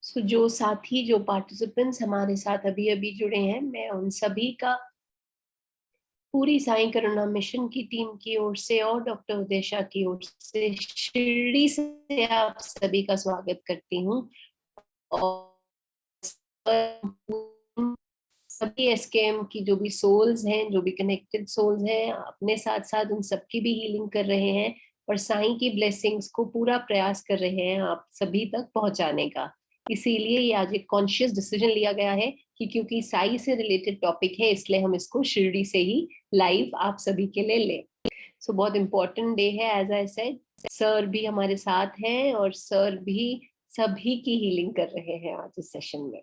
जो साथी जो पार्टिसिपेंट्स हमारे साथ अभी अभी जुड़े हैं, मैं उन सभी का पूरी साईं करुणा मिशन की टीम की ओर से और डॉक्टर उदेशा की ओर से शिरडी से आप सभी का स्वागत करती हूँ। और सभी एसकेएम की जो भी सोल्स हैं, जो भी कनेक्टेड सोल्स हैं, अपने साथ साथ उन सबकी भी हीलिंग कर रहे हैं और साईं की ब्लेसिंग्स को पूरा प्रयास कर रहे हैं आप सभी तक पहुंचाने का। इसीलिए ये आज एक कॉन्शियस डिसीजन लिया गया है कि क्योंकि साई से रिलेटेड टॉपिक है, इसलिए हम इसको शिरडी से ही लाइव आप सभी के लिए लें। बहुत इम्पोर्टेंट डे है। एज आई सेड, सर भी हमारे साथ हैं और सर भी सभी की हीलिंग कर रहे हैं आज इस सेशन में।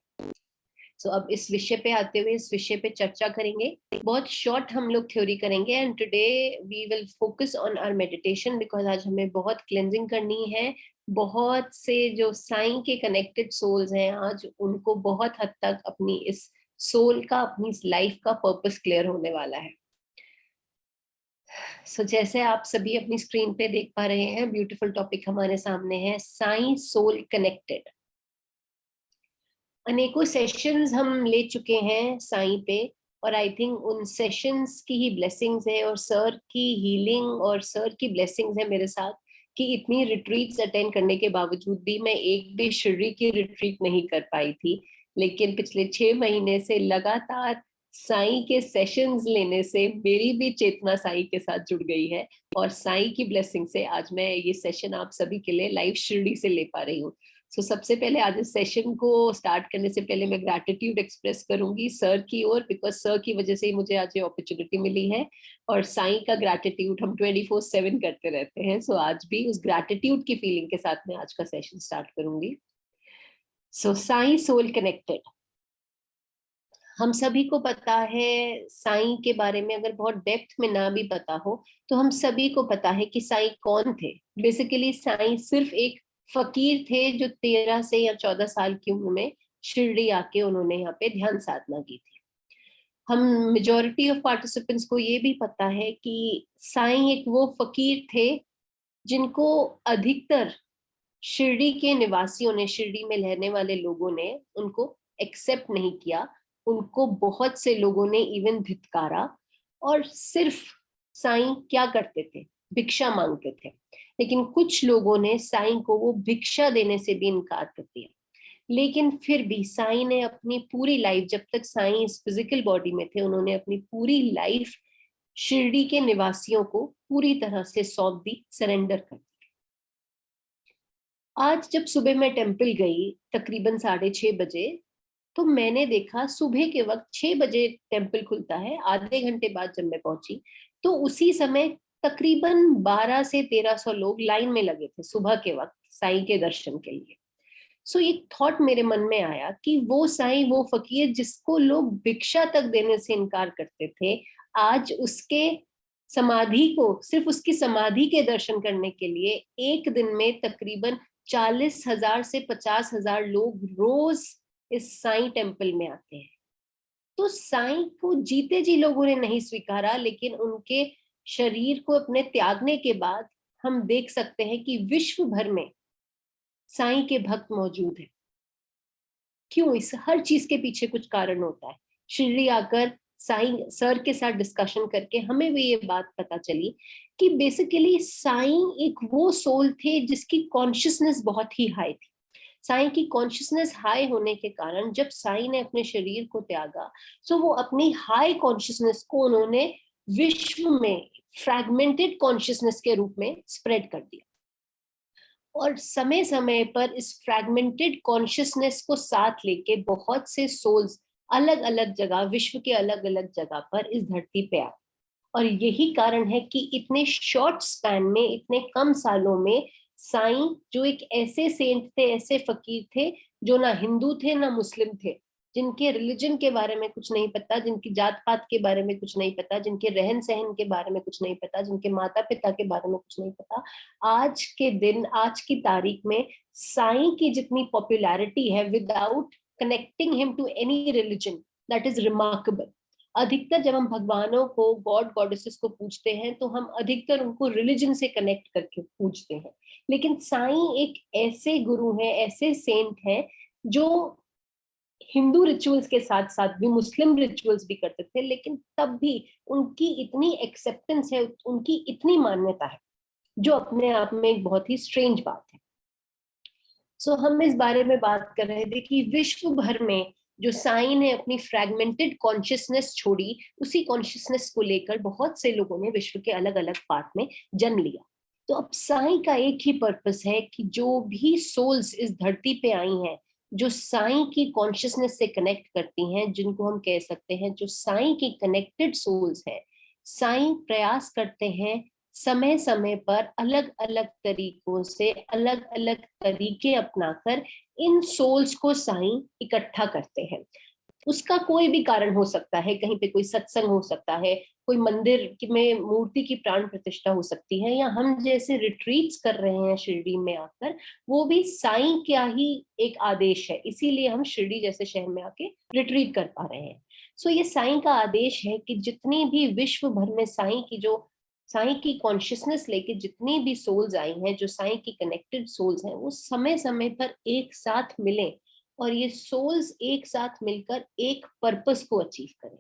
अब इस विषय पे आते हुए इस विषय पे चर्चा करेंगे। बहुत शॉर्ट हम लोग थ्योरी करेंगे and today we will focus on our meditation because आज हमें बहुत क्लेंजिंग करनी है। बहुत से जो साईं के कनेक्टेड सोल्स हैं, आज उनको बहुत हद तक अपनी इस सोल का, अपनी इस लाइफ का पर्पस क्लियर होने वाला है। जैसे आप सभी अपनी स्क्रीन पे देख पा रहे हैं, ब्यूटीफुल टॉपिक हमारे सामने है, साईं सोल कनेक्टेड। अनेकों सेशंस हम ले चुके हैं साईं पे और आई थिंक उन सेशंस की ही ब्लेसिंग्स है और सर की हीलिंग और सर की ब्लेसिंग्स है मेरे साथ कि इतनी रिट्रीट्स अटेंड करने के बावजूद भी मैं एक भी शिरडी की रिट्रीट नहीं कर पाई थी। लेकिन पिछले 6 महीने से लगातार साईं के सेशंस लेने से मेरी भी चेतना साईं के साथ जुड़ गई है और साईं की ब्लेसिंग से आज मैं ये सेशन आप सभी के लिए लाइव शिरडी से ले पा रही हूँ। सबसे पहले आज इस सेशन को स्टार्ट करने से पहले मैं ग्रैटिट्यूड एक्सप्रेस करूंगी सर की ओर, बिकॉज सर की वजह से ही मुझे आज ये अपॉर्चुनिटी मिली है और साईं का ग्रैटिट्यूड हम 24/7 करते रहते हैं। आज भी उस ग्रैटिट्यूड की फीलिंग के साथ मैं आज का सेशन स्टार्ट करूंगी। साईं सोल कनेक्टेड, हम सभी को पता है साईं के बारे में, अगर बहुत डेप्थ में ना भी पता हो तो हम सभी को पता है कि साईं कौन थे। बेसिकली साईं सिर्फ एक फकीर थे जो 13 से या 14 साल की उम्र में शिरडी आके उन्होंने यहाँ पे ध्यान साधना की थी। हम मेजॉरिटी ऑफ पार्टिसिपेंट्स को ये भी पता है कि साईं एक वो फकीर थे जिनको अधिकतर शिरडी के निवासियों ने, शिरडी में रहने वाले लोगों ने उनको एक्सेप्ट नहीं किया। उनको बहुत से लोगों ने इवन धिक्कारा और सिर्फ साईं क्या करते थे, भिक्षा मांगते थे। लेकिन कुछ लोगों ने साईं को वो भिक्षा देने से भी इनकार कर दिया। लेकिन फिर भी साईं ने अपनी पूरी लाइफ, जब तक साईं इस फिजिकल बॉडी में थे, उन्होंने अपनी पूरी लाइफ शिरडी के निवासियों को पूरी तरह से सौंप दी, सरेंडर कर दी। आज जब सुबह मैं टेम्पल गई तकरीबन 6:30 बजे, तो मैंने देखा सुबह के वक्त 6 बजे टेम्पल खुलता है, आधे घंटे बाद जब मैं पहुंची तो उसी समय तकरीबन 12 से 1300 लोग लाइन में लगे थे सुबह के वक्त साईं के दर्शन के लिए। एक थॉट मेरे मन में आया कि वो साईं, वो फकीर जिसको लोग भिक्षा तक देने से इनकार करते थे, आज उसके समाधि को, सिर्फ उसकी समाधि के दर्शन करने के लिए एक दिन में तकरीबन 40,000 से 50,000 लोग रोज इस साईं टेम्पल में आते हैं। तो साईं को जीते जी लोगों ने नहीं स्वीकारा, लेकिन उनके शरीर को अपने त्यागने के बाद हम देख सकते हैं कि विश्व भर में साईं के भक्त मौजूद हैं। क्यों? इस हर चीज के पीछे कुछ कारण होता है। शिरडी आकर साईं सर के साथ डिस्कशन करके हमें भी ये बात पता चली कि बेसिकली साईं एक वो सोल थे जिसकी कॉन्शियसनेस बहुत ही हाई थी। साईं की कॉन्शियसनेस हाई होने के कारण जब साईं ने अपने शरीर को त्यागा, तो वो अपनी हाई कॉन्शियसनेस को उन्होंने विश्व में फ्रैगमेंटेड कॉन्शियसनेस के रूप में स्प्रेड कर दिया। और समय समय पर इस फ्रैगमेंटेड कॉन्शियसनेस को साथ लेके बहुत से सोल्स अलग अलग जगह, विश्व के अलग अलग जगह पर इस धरती पे आए। और यही कारण है कि इतने शॉर्ट स्पैन में, इतने कम सालों में साईं जो एक ऐसे सेंट थे, ऐसे फकीर थे जो ना हिंदू थे ना मुस्लिम थे, जिनके रिलीजन के बारे में कुछ नहीं पता, जिनकी जात पात के बारे में कुछ नहीं पता, जिनके रहन सहन के बारे में कुछ नहीं पता, जिनके माता पिता के बारे में कुछ नहीं पता, आज के दिन, आज की तारीख में साईं की जितनी पॉपुलैरिटी है without connecting him to any religion, that is remarkable. अधिकतर जब हम भगवानों को, गॉड गॉडेसेस को पूछते हैं तो हम अधिकतर उनको रिलीजन से कनेक्ट करके पूछते हैं। लेकिन साईं एक ऐसे गुरु हैं, ऐसे सेंट हैं जो हिंदू रिचुअल्स के साथ साथ भी मुस्लिम रिचुअल्स भी करते थे, लेकिन तब भी उनकी इतनी एक्सेप्टेंस है, उनकी इतनी मान्यता है, जो अपने आप में एक बहुत ही स्ट्रेंज बात है। सो हम इस बारे में बात कर रहे थे कि विश्व भर में जो साई ने अपनी फ्रैगमेंटेड कॉन्शियसनेस छोड़ी, उसी कॉन्शियसनेस को लेकर बहुत से लोगों ने विश्व के अलग अलग पार्ट में जन्म लिया। तो अब साई का एक ही पर्पस है कि जो भी सोल्स इस धरती पे आई हैं, जो साई की कॉन्शियसनेस से कनेक्ट करती हैं, जिनको हम कह सकते हैं जो साई की कनेक्टेड सोल्स हैं, साई प्रयास करते हैं समय समय पर अलग अलग तरीकों से, अलग अलग तरीके अपनाकर इन सोल्स को साईं इकट्ठा करते हैं। उसका कोई भी कारण हो सकता है, कहीं पे कोई सत्संग हो सकता है, कोई मंदिर में मूर्ति की प्राण प्रतिष्ठा हो सकती है, या हम जैसे रिट्रीट्स कर रहे हैं शिरडी में आकर, वो भी साईं क्या ही एक आदेश है, इसीलिए हम शिरडी जैसे शहर में आके रिट्रीट कर पा रहे हैं। सो ये साईं का आदेश है कि जितनी भी विश्व भर में साईं की कॉन्शियसनेस लेके जितनी भी सोल्स आई हैं, जो साईं की कनेक्टेड सोल्स हैं, वो समय समय पर एक साथ मिलें और ये सोल्स एक साथ मिलकर एक पर्पस को अचीव करें।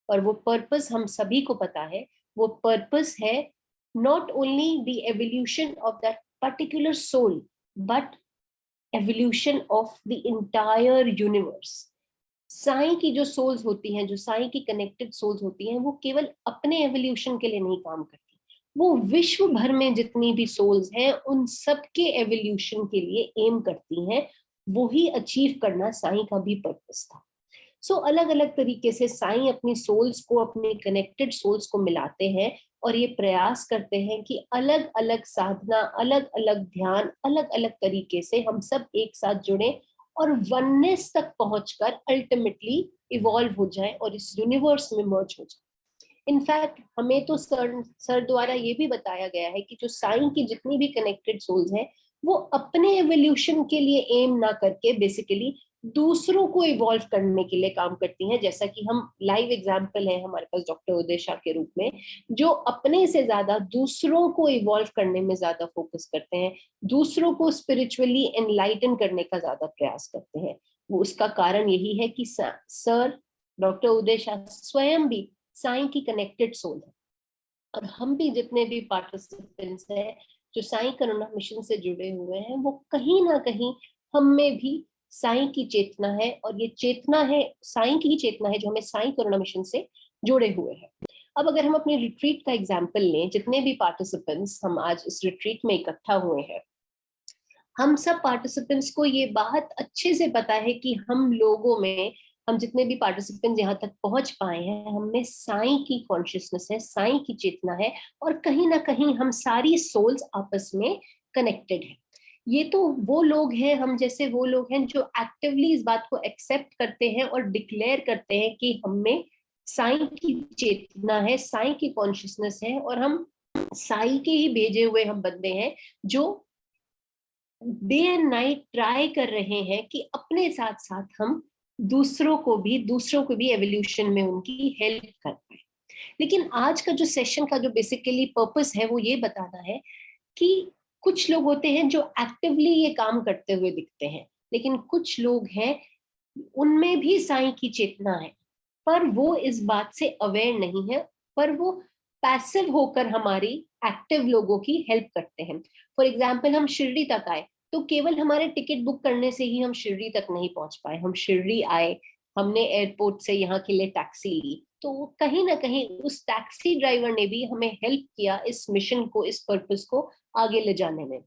और वो पर्पस हम सभी को पता है, वो पर्पस है not only the evolution of that particular soul, but evolution of the entire universe. Sai की जो सोल्स होती हैं, जो साई की कनेक्टेड सोल्स होती हैं, वो केवल अपने एवोल्यूशन के लिए नहीं काम करती, वो विश्व भर में जितनी भी सोल्स हैं उन सबके एवोल्यूशन के लिए एम करती हैं। वो ही अचीव करना साई का भी पर्पस था। सो अलग अलग तरीके से साईं अपनी सोल्स को, अपने कनेक्टेड सोल्स को मिलाते हैं और ये प्रयास करते हैं कि अलग अलग साधना, अलग अलग ध्यान, अलग अलग तरीके से हम सब एक साथ जुड़े और वननेस तक पहुंचकर अल्टीमेटली इवॉल्व हो जाए और इस यूनिवर्स में मर्ज हो जाए। इनफैक्ट हमें तो सर द्वारा ये भी बताया गया है कि जो साईं की जितनी भी कनेक्टेड सोल्स हैं, वो अपने एवोल्यूशन के लिए एम ना करके बेसिकली दूसरों को इवॉल्व करने के लिए काम करती हैं। जैसा कि हम लाइव एग्जांपल है हमारे पास डॉक्टर उदय शाह के रूप में, जो अपने से ज्यादा दूसरों को इवॉल्व करने में ज्यादा फोकस करते हैं, दूसरों को स्पिरिचुअली एनलाइटन करने का ज्यादा प्रयास करते हैं। वो उसका कारण यही है कि सर डॉक्टर उदय शाह स्वयं भी साईं की कनेक्टेड सोल है। और हम भी जितने भी पार्टिसिपेंट्स हैं जो साईं करुणा मिशन से जुड़े हुए हैं, वो कहीं ना कहीं हम में भी साईं की चेतना है, और ये चेतना है, साईं की ही चेतना है जो हमें साईं करुणा मिशन से जुड़े हुए हैं। अब अगर हम अपने रिट्रीट का एग्जाम्पल लें, जितने भी पार्टिसिपेंट्स हम आज इस रिट्रीट में इकट्ठा हुए हैं, हम सब पार्टिसिपेंट्स को ये बात अच्छे से पता है कि हम लोगों में, हम जितने भी पार्टिसिपेंट्स यहाँ तक पहुंच पाए हैं, हमने साईं की कॉन्शियसनेस है, साईं की चेतना है, और कहीं ना कहीं हम सारी सोल्स आपस में कनेक्टेड है। ये तो वो लोग हैं, हम जैसे वो लोग हैं जो एक्टिवली इस बात को एक्सेप्ट करते हैं और डिक्लेयर करते हैं कि हम में साईं की चेतना है, साईं की कॉन्शियसनेस है, और हम साईं के ही भेजे हुए हम बंदे हैं, जो डे एंड नाइट ट्राई कर रहे हैं कि अपने साथ साथ हम दूसरों को भी एवोल्यूशन में उनकी हेल्प कर पाए। लेकिन आज का जो सेशन का जो बेसिकली पर्पस है, वो ये बताना है कि कुछ लोग होते हैं जो एक्टिवली ये काम करते हुए दिखते हैं, लेकिन कुछ लोग हैं उनमें भी साईं की चेतना है, पर वो इस बात से अवेयर नहीं है, पर वो पैसिव होकर हमारी एक्टिव लोगों की हेल्प करते हैं। फॉर एग्जाम्पल, हम शिरडी तक आए तो केवल हमारे टिकट बुक करने से ही हम शिरडी तक नहीं पहुंच पाए। हम शिरडी आए, हमने एयरपोर्ट से यहाँ के लिए टैक्सी ली, तो कहीं ना कहीं उस टैक्सी ड्राइवर ने भी हमें हेल्प किया इस मिशन को, इस पर्पस को आगे ले जाने में।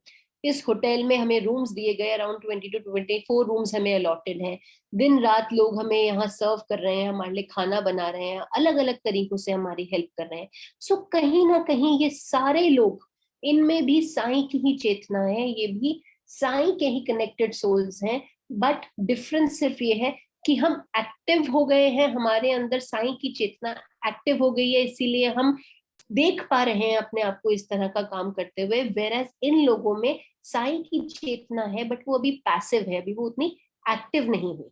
इस होटल में हमें रूम्स दिए गए, अराउंड 20 to 24 रूम्स हमें अलॉटेड हैं। दिन रात लोग हमें यहाँ सर्व कर रहे हैं, हमारे लिए खाना बना रहे हैं, अलग अलग तरीकों से हमारी हेल्प कर रहे हैं। सो कहीं ना कहीं ये सारे लोग, इनमें भी साईं की ही चेतना है, ये भी साईं के ही कनेक्टेड सोल्स हैं। बट डिफरेंस सिर्फ ये है कि हम एक्टिव हो गए हैं, हमारे अंदर साईं की चेतना एक्टिव हो गई है, इसीलिए हम देख पा रहे हैं अपने आप को इस तरह का काम करते हुए। वेरएज इन लोगों में साईं की चेतना है, बट वो अभी पैसिव है, अभी वो उतनी एक्टिव नहीं हुई।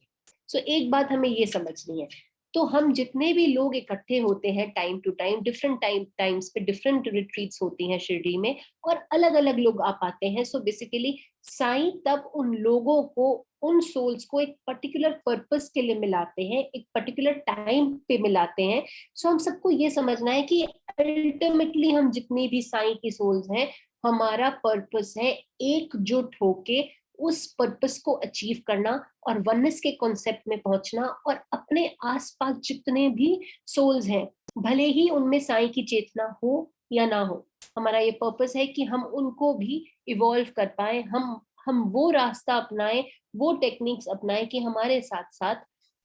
सो एक बात हमें ये समझनी है, तो हम जितने भी लोग इकट्ठे होते हैं time to time, different times पे डिफरेंट रिट्रीट्स होती हैं शिरडी में, और अलग अलग लोग आ पाते हैं। सो बेसिकली साईं तब उन लोगों को, उन सोल्स को एक पर्टिकुलर पर्पस के लिए मिलाते हैं, एक पर्टिकुलर टाइम पे मिलाते हैं। सो हम सबको ये समझना है कि अल्टीमेटली हम जितनी भी साईं की सोल्स हैं, हमारा पर्पस है एकजुट होके उस पर्पस को अचीव करना और वननेस के कॉन्सेप्ट में पहुंचना, और अपने आसपास जितने भी सोल्स हैं, भले ही उनमें साईं की चेतना हो या ना हो, हमारा ये पर्पस है कि हम उनको भी इवॉल्व कर पाए, हम वो रास्ता अपनाएं, वो टेक्निक्स अपनाएं कि हमारे साथ साथ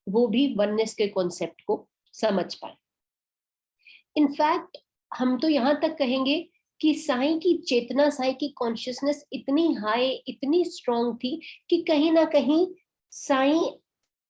वो भी वननेस के कॉन्सेप्ट को समझ पाए। इनफैक्ट हम तो यहाँ तक कहेंगे कि साईं की चेतना, साईं की कॉन्शियसनेस इतनी हाई, इतनी स्ट्रांग थी कि कहीं ना कहीं साईं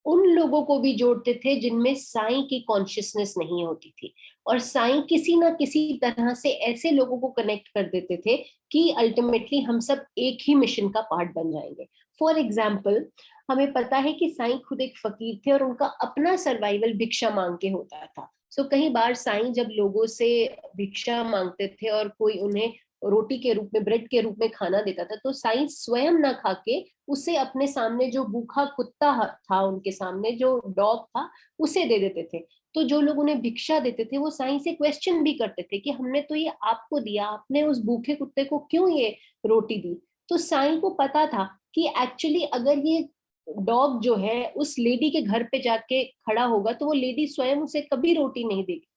उन लोगों को भी जोड़ते थे जिनमें साईं की कॉन्शियसनेस नहीं होती थी, और साईं किसी ना किसी तरह से ऐसे लोगों को कनेक्ट कर देते थे कि अल्टीमेटली हम सब एक ही मिशन का पार्ट बन जाएंगे। फॉर एग्जाम्पल, हमें पता है कि साईं खुद एक फकीर थे और उनका अपना सर्वाइवल भिक्षा मांग के होता था। सो कई बार साईं जब लोगों से भिक्षा मांगते थे और कोई उन्हें रोटी के रूप में, ब्रेड के रूप में खाना देता था, तो साईं स्वयं ना खा के उसे अपने सामने जो भूखा कुत्ता था, उनके सामने जो डॉग था, उसे दे देते थे। तो जो लोग उन्हें भिक्षा देते थे वो साईं से क्वेश्चन भी करते थे कि हमने तो ये आपको दिया, आपने उस भूखे कुत्ते को क्यों ये रोटी दी? तो साईं को पता था कि एक्चुअली अगर ये डॉग जो है उस लेडी के घर पे जाके खड़ा होगा तो वो लेडी स्वयं उसे कभी रोटी नहीं देगी,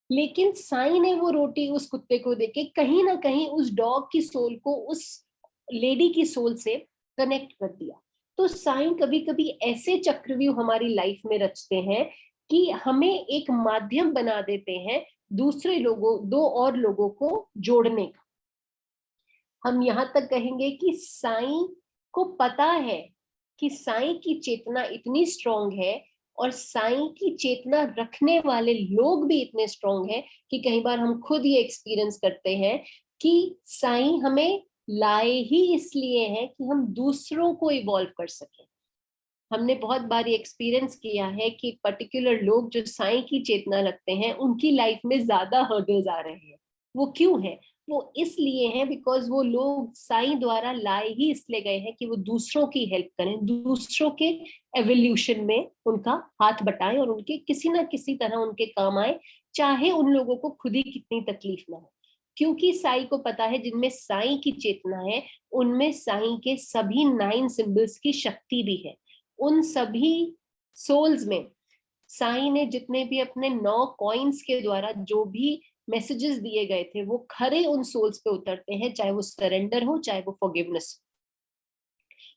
लेकिन साईं ने वो रोटी उस कुत्ते को देके कहीं ना कहीं उस डॉग की सोल को उस लेडी की सोल से कनेक्ट कर दिया। तो साईं कभी कभी ऐसे चक्रव्यूह हमारी लाइफ में रचते हैं कि हमें एक माध्यम बना देते हैं दूसरे लोगों, दो और लोगों को जोड़ने का। हम यहाँ तक कहेंगे कि साईं को पता है कि साईं की चेतना इतनी स्ट्रांग है और साईं की चेतना रखने वाले लोग भी इतने स्ट्रांग हैं कि कई बार हम खुद ये एक्सपीरियंस करते हैं कि साईं हमें लाए ही इसलिए हैं कि हम दूसरों को इवॉल्व कर सकें। हमने बहुत बार ये एक्सपीरियंस किया है कि पर्टिकुलर लोग जो साईं की चेतना रखते हैं उनकी लाइफ में ज्यादा हर्डल्स आ रहे हैं। वो क्यों है? वो इसलिए हैं बिकॉज वो लोग साईं द्वारा लाए ही इसलिए गए हैं कि वो दूसरों की हेल्प करें, दूसरों के एवोल्यूशन में उनका हाथ बटाएं और उनके किसी ना किसी तरह उनके काम आए, चाहे उन लोगों को खुद ही कितनी तकलीफ ना हो। क्योंकि साईं को पता है जिनमें साईं की चेतना है उनमें साईं के सभी 9 सिंबल्स की शक्ति भी है। उन सभी सोल्स में साईं ने जितने भी अपने 9 कॉइन्स के द्वारा जो भी मैसेजेस दिए गए थे वो खरे उन सोल्स पे उतरते हैं, चाहे वो सरेंडर हो, चाहे वो फॉरगिवनेस।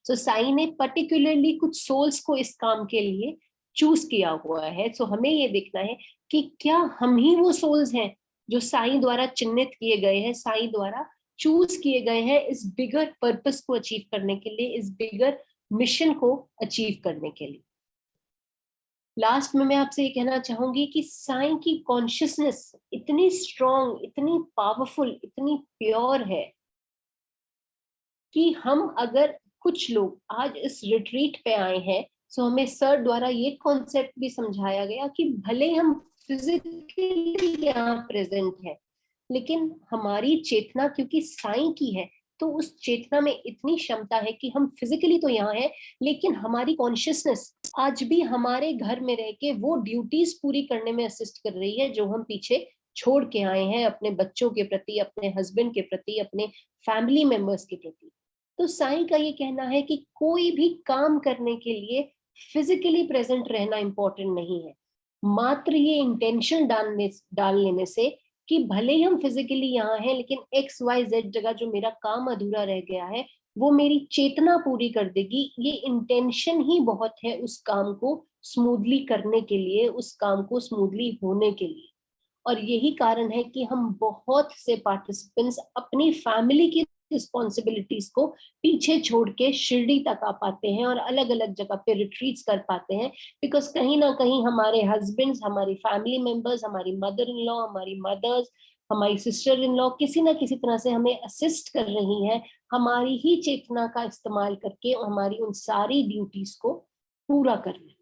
सो साईं ने पर्टिकुलरली कुछ सोल्स को इस काम के लिए चूज किया हुआ है। सो हमें ये देखना है कि क्या हम ही वो सोल्स हैं जो साईं द्वारा चिन्हित किए गए हैं, साईं द्वारा चूज किए गए हैं इस बिगर पर्पस को अचीव करने के लिए, इस बिगर मिशन को अचीव करने के लिए। लास्ट में मैं आपसे ये कहना चाहूंगी कि साईं की कॉन्शियसनेस इतनी स्ट्रॉन्ग, इतनी पावरफुल, इतनी प्योर है कि हम अगर कुछ लोग आज इस रिट्रीट पे आए हैं, सो हमें सर द्वारा ये कॉन्सेप्ट भी समझाया गया कि भले हम फिजिकली यहाँ प्रेजेंट है, लेकिन हमारी चेतना क्योंकि साईं की है, तो उस चेतना में इतनी क्षमता है कि हम फिजिकली तो यहाँ है, लेकिन हमारी कॉन्शियसनेस आज भी हमारे घर में रह के वो ड्यूटीज पूरी करने में असिस्ट कर रही है जो हम पीछे छोड़ के आए हैं अपने बच्चों के प्रति, अपने हस्बैंड के प्रति, अपने फैमिली मेंबर्स के प्रति। तो साईं का ये कहना है कि कोई भी काम करने के लिए फिजिकली प्रेजेंट रहना इंपॉर्टेंट नहीं है, मात्र ये इंटेंशन डाल लेने से कि भले ही हम फिजिकली यहाँ हैं लेकिन XYZ जगह जो मेरा काम अधूरा रह गया है वो मेरी चेतना पूरी कर देगी। ये इंटेंशन ही बहुत है उस काम को स्मूथली करने के लिए, उस काम को स्मूथली होने के लिए। और यही कारण है कि हम बहुत से पार्टिसिपेंट्स अपनी फैमिली की रिस्पॉन्सिबिलिटीज को पीछे छोड़ के शिरडी तक आ पाते हैं और अलग अलग जगह पे रिट्रीट्स कर पाते हैं, बिकॉज कहीं ना कहीं हमारे हस्बैंड्स, हमारी फैमिली मेंबर्स, हमारी मदर इन लॉ, हमारी मदर्स, हमारी सिस्टर इन लॉ किसी ना किसी तरह से हमें असिस्ट कर रही हैं हमारी ही चेतना का इस्तेमाल करके हमारी उन सारी ड्यूटीज को पूरा करने।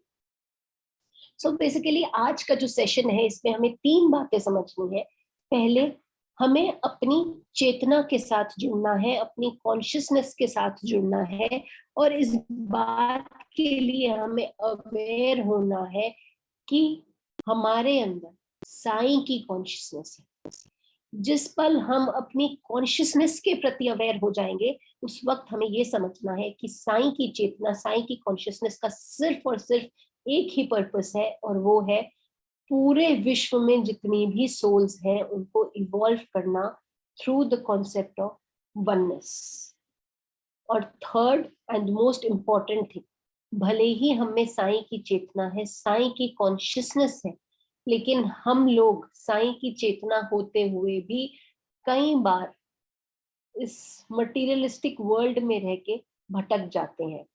सो बेसिकली आज का जो सेशन है इसमें हमें 3 बातें समझनी है। पहले हमें अपनी चेतना के साथ जुड़ना है, अपनी कॉन्शियसनेस के साथ जुड़ना है, और इस बात के लिए हमें अवेयर होना है कि हमारे अंदर साईं की कॉन्शियसनेस है। जिस पल हम अपनी कॉन्शियसनेस के प्रति अवेयर हो जाएंगे, उस वक्त हमें ये समझना है कि साईं की चेतना, साईं की कॉन्शियसनेस का सिर्फ और सिर्फ एक ही पर्पस है, और वो है पूरे विश्व में जितनी भी सोल्स हैं उनको इवॉल्व करना through the concept of oneness. और third and most important thing, भले ही हम में साईं की चेतना है, साईं की कॉन्शियसनेस है, लेकिन हम लोग साईं की चेतना होते हुए भी कई बार इस मटेरियलिस्टिक वर्ल्ड में रह के भटक जाते हैं।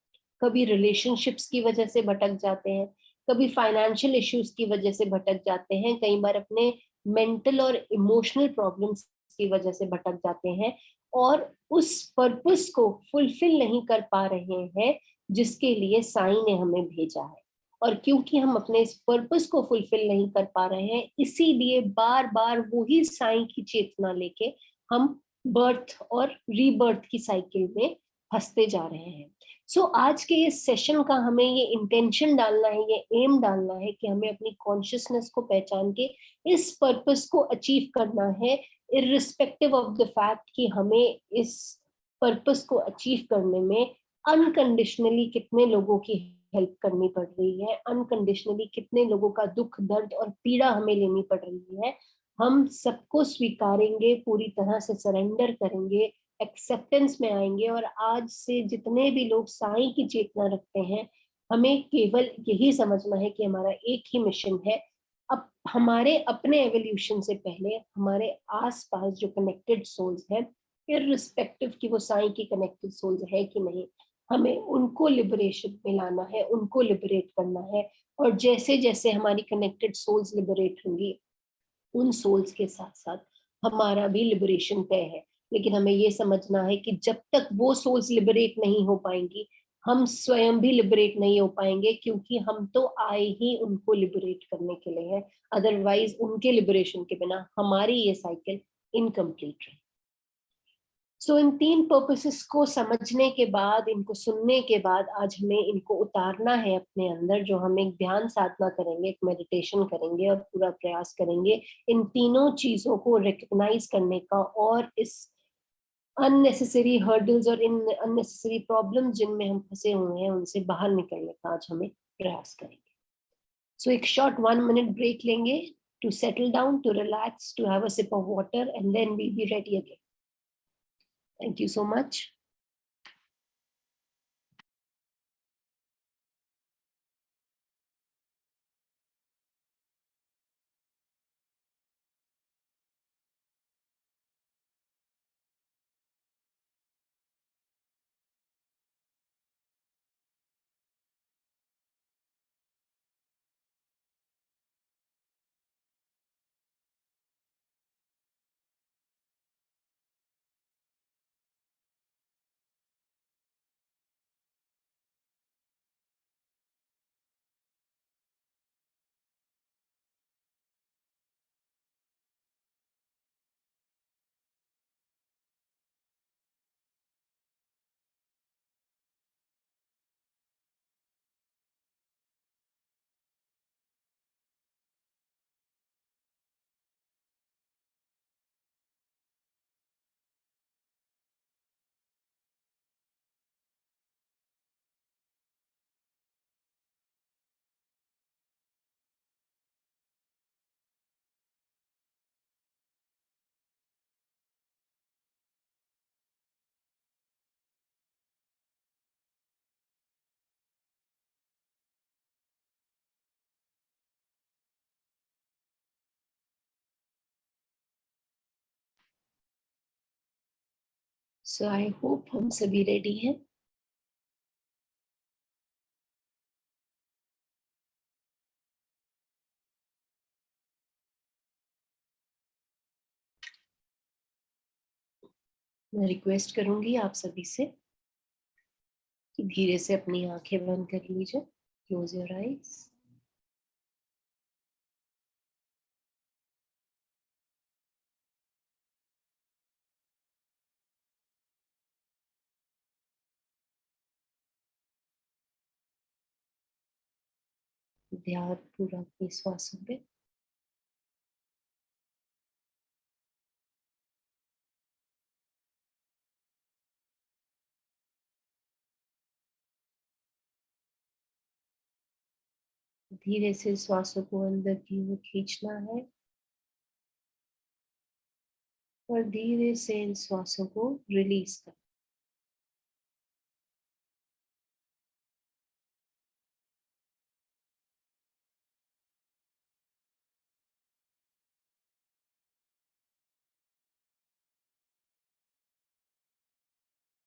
कभी रिलेशनशिप्स की वजह से भटक जाते हैं, कभी फाइनेंशियल इश्यूज की वजह से भटक जाते हैं, कई बार अपने मेंटल और इमोशनल प्रॉब्लम्स की वजह से भटक जाते हैं, और उस पर्पस को फुलफिल नहीं कर पा रहे हैं जिसके लिए साईं ने हमें भेजा है। और क्योंकि हम अपने इस पर्पस को फुलफिल नहीं कर पा रहे हैं, इसीलिए बार बार वही साईं की चेतना लेके हम बर्थ और रीबर्थ की साइकिल में फंसते जा रहे हैं। सो आज के इस सेशन का हमें ये इंटेंशन डालना है, ये एम डालना है कि हमें अपनी कॉन्शियसनेस को पहचान के इस पर्पस को अचीव करना है, इररिस्पेक्टिव ऑफ द फैक्ट कि हमें इस पर्पस को अचीव करने में अनकंडीशनली कितने लोगों की हेल्प करनी पड़ रही है, अनकंडीशनली कितने लोगों का दुख दर्द और पीड़ा हमें लेनी पड़ रही है। हम सबको स्वीकारेंगे, पूरी तरह से सरेंडर करेंगे, एक्सेप्टेंस में आएंगे, और आज से जितने भी लोग साईं की चेतना रखते हैं, हमें केवल यही समझना है कि हमारा एक ही मिशन है। अब हमारे अपने एवोल्यूशन से पहले हमारे आसपास जो कनेक्टेड सोल्स हैं, इररिस्पेक्टिव कि वो साईं की कनेक्टेड सोल्स है कि नहीं, हमें उनको लिबरेशन में लाना है, उनको लिबरेट करना है। और जैसे जैसे हमारी कनेक्टेड सोल्स लिबरेट होंगी, उन सोल्स के साथ साथ हमारा भी लिबरेशन तय है। लेकिन हमें ये समझना है कि जब तक वो सोल्स लिबरेट नहीं हो पाएंगी, हम स्वयं भी लिबरेट नहीं हो पाएंगे, क्योंकि हम तो आए ही उनको लिबरेट करने के लिए हैं। अदरवाइज उनके लिबरेशन के बिना हमारी ये साइकिल इनकम्प्लीट रहे। सो इन 3 पर्पसेस को समझने के बाद, इनको सुनने के बाद, आज हमें इनको उतारना है अपने अंदर, जो हम एक ध्यान साधना करेंगे, एक मेडिटेशन करेंगे और पूरा प्रयास करेंगे इन तीनों चीजों को रिकग्नाइज करने का, और इस अननेसेसरी हर्डल्स और इन अननेसेसरी प्रॉब्लम्स जिनमें हम फंसे हुए हैं उनसे बाहर निकलने का आज हमें प्रयास करेंगे। सो एक शॉर्ट 1 मिनट ब्रेक लेंगे to settle down, to relax, to have a sip of water, and then we be ready again. Thank you so much. So I hope हम सभी रेडी हैं। मैं रिक्वेस्ट करूंगी आप सभी से कि धीरे से अपनी आंखें बंद कर लीजिए। Close your eyes. ध्यान पूरा अपनी श्वासों पे। धीरे से श्वासों को अंदर की ओर खींचना है और धीरे से इन श्वासों को रिलीज करना।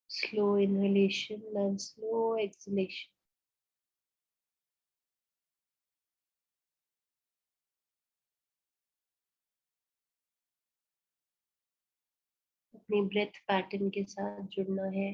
Slow inhalation and slow exhalation. अपनी ब्रेथ पैटर्न के साथ जुड़ना है।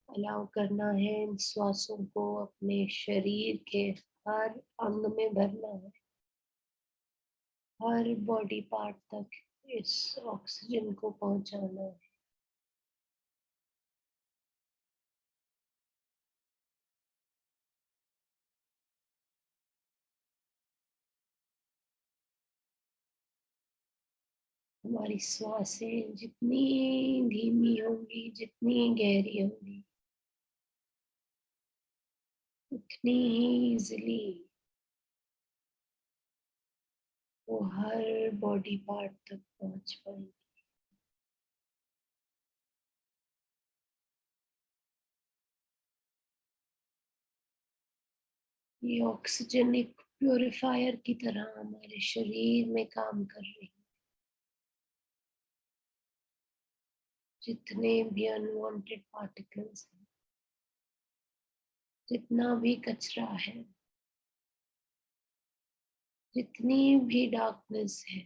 अलाउ करना है इन श्वासों को अपने शरीर के हर अंग में भरना है, हर बॉडी पार्ट तक इस ऑक्सीजन को पहुंचाना है। हमारी श्वासें जितनी धीमी होंगी, जितनी गहरी होंगी, उतनी ही इजिली वो हर बॉडी पार्ट तक पहुंच पाएंगी। ये ऑक्सीजन एक प्योरीफायर की तरह हमारे शरीर में काम कर रही है। जितने भी अनवांटेड पार्टिकल्स हैं, जितना भी कचरा है, जितनी भी डार्कनेस है,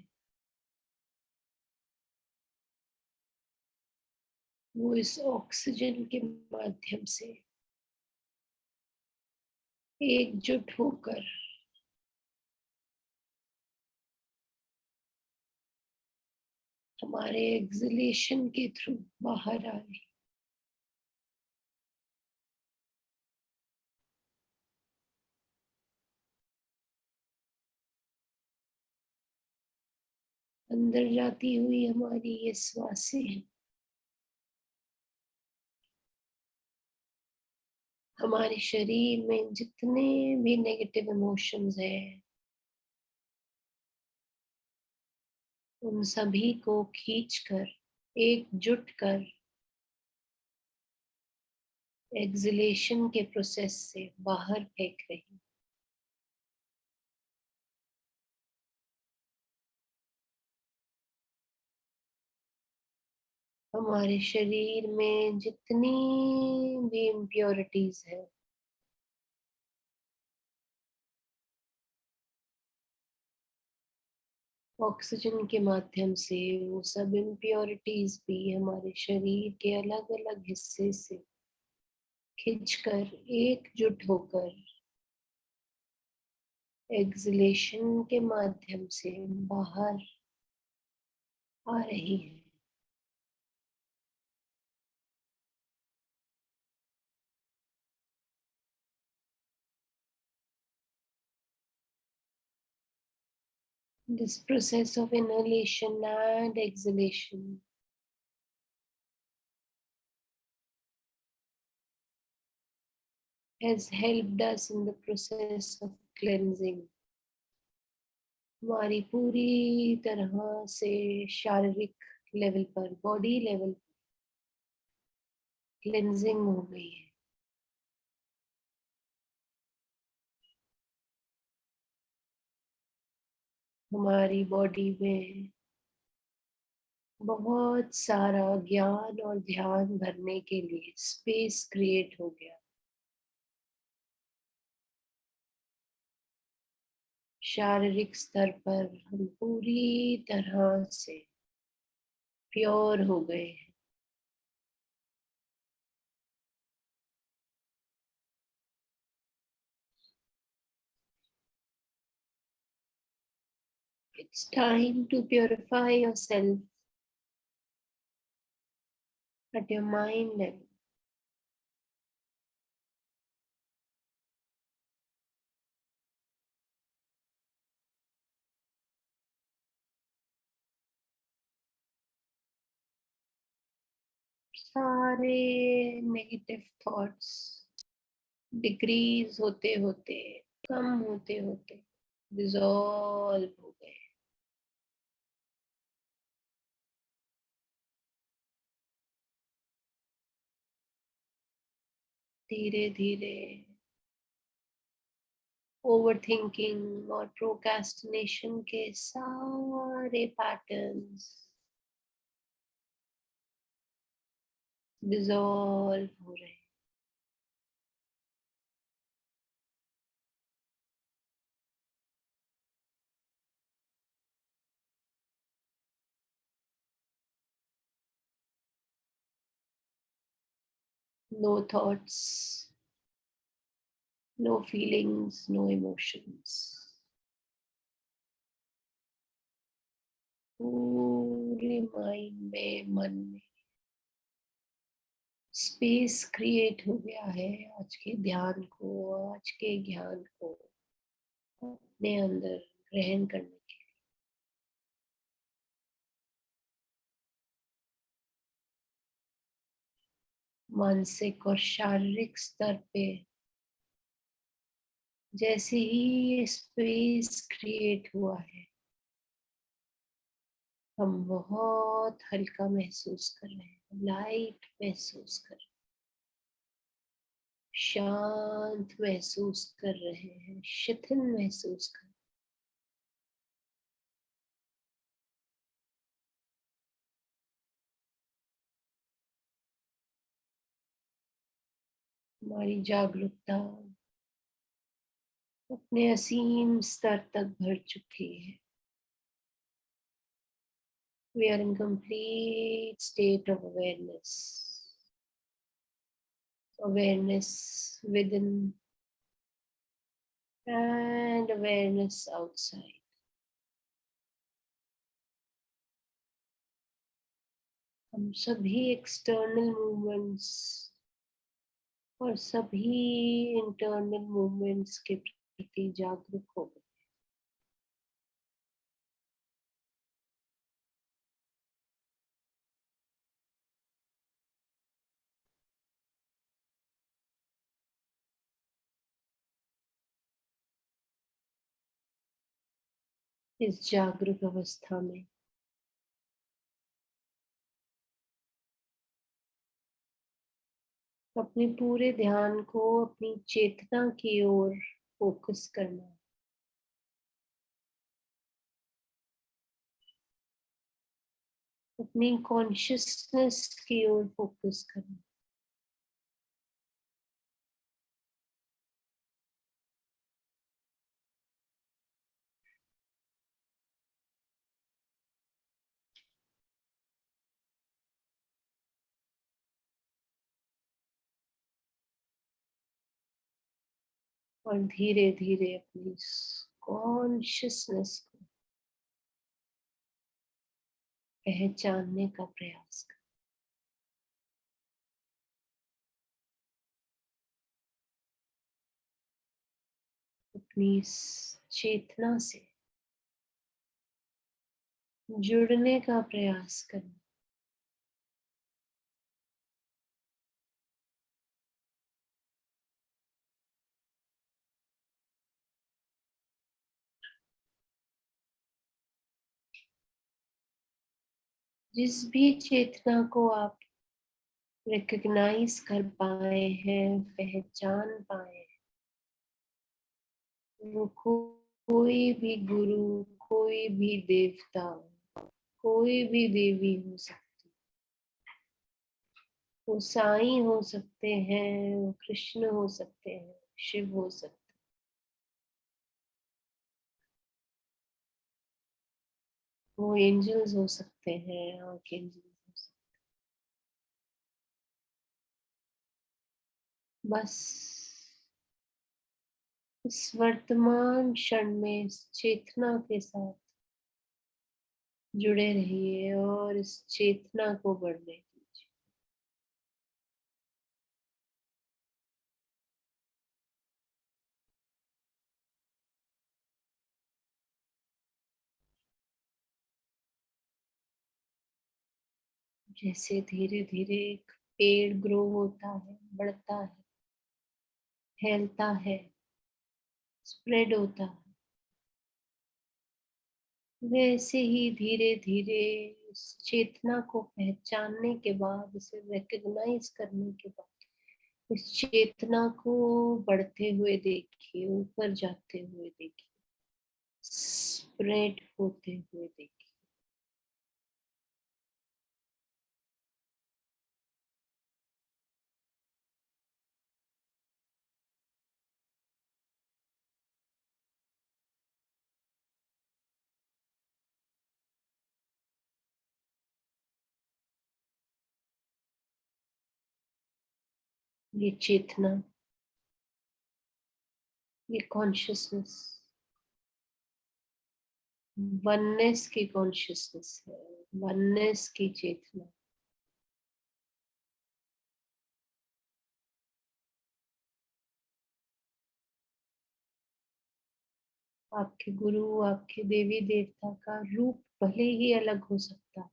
वो इस ऑक्सीजन के माध्यम से एकजुट होकर हमारे एक्सलेशन के थ्रू बाहर आ रही। अंदर जाती हुई हमारी ये श्वासें हमारे शरीर में जितने भी नेगेटिव इमोशंस हैं, उन सभी को खींचकर एकजुट कर एक्सलेशन के प्रोसेस से बाहर फेंक रही। हमारे शरीर में जितनी भी इम्प्योरिटीज है, ऑक्सीजन के माध्यम से वो सब इम्प्योरिटीज भी हमारे शरीर के अलग अलग हिस्से से खींचकर एकजुट होकर एक्सलेशन के माध्यम से बाहर आ रही है। This process of inhalation and exhalation has helped us in the process of cleansing. हमारी पूरी तरह से शारीरिक लेवल पर, बॉडी लेवल क्लेंजिंग हो गई है। हमारी बॉडी में बहुत सारा ज्ञान और ध्यान भरने के लिए स्पेस क्रिएट हो गया। शारीरिक स्तर पर हम पूरी तरह से प्योर हो गए हैं। It's time to purify yourself at your mind level. सारे नेगेटिव थॉट्स डिक्रीज होते होते, कम होते होते डिसॉल्व हो गए। धीरे धीरे ओवर थिंकिंग और प्रोक्रेस्टिनेशन के सारे पैटर्न्स डिसॉल्व हो रहे हैं। No thoughts, no feelings, no emotions. पूरे माइंड में, मन में स्पेस क्रिएट हो गया है आज के ध्यान को, आज के ज्ञान को अपने अंदर ग्रहण करने के लिए। मानसिक और शारीरिक स्तर पे जैसे ही ये स्पेस क्रिएट हुआ है, हम बहुत हल्का महसूस कर रहे हैं, लाइट महसूस कर रहे हैं, शांत महसूस कर रहे हैं, शिथिल महसूस कर रहे हैं। हमारी जागरूकता अपने असीम स्तर तक भर चुकी है। We are in complete state of awareness. Awareness within and awareness outside. हम सभी एक्सटर्नल मूवमेंट्स और सभी इंटरनल मूवमेंट्स के प्रति जागरूक हो गए। इस जागरूक अवस्था में अपने पूरे ध्यान को अपनी चेतना की ओर फोकस करना है। अपनी कॉन्शियसनेस की ओर फोकस करना। और धीरे धीरे अपनी कॉन्शियसनेस को पहचानने का प्रयास करें। अपनी चेतना से जुड़ने का प्रयास करें। जिस भी चेतना को आप रिकग्नाइज कर पाए हैं, पहचान पाए हैं, वो कोई भी गुरु, कोई भी देवता, कोई भी देवी हो सकती। वो साईं हो सकते हैं, वो कृष्ण हो सकते हैं, शिव हो सकते हैं। वो एंजल्स हो सकते हैं, आर्कएंजल्स हो सकते हैं। बस इस वर्तमान क्षण में इस चेतना के साथ जुड़े रहिए और इस चेतना को बढ़ने दीजिए। जैसे धीरे धीरे एक पेड़ ग्रो होता है, बढ़ता है, फैलता है, स्प्रेड होता है, वैसे ही धीरे धीरे इस चेतना को पहचानने के बाद, इसे रिकग्नाइज करने के बाद, इस चेतना को बढ़ते हुए देखिए, ऊपर जाते हुए देखिए, स्प्रेड होते हुए देखिए। ये चेतना, ये कॉन्शियसनेस वननेस की कॉन्शियसनेस है, वननेस की चेतना। आपके गुरु, आपके देवी देवता का रूप भले ही अलग हो सकता,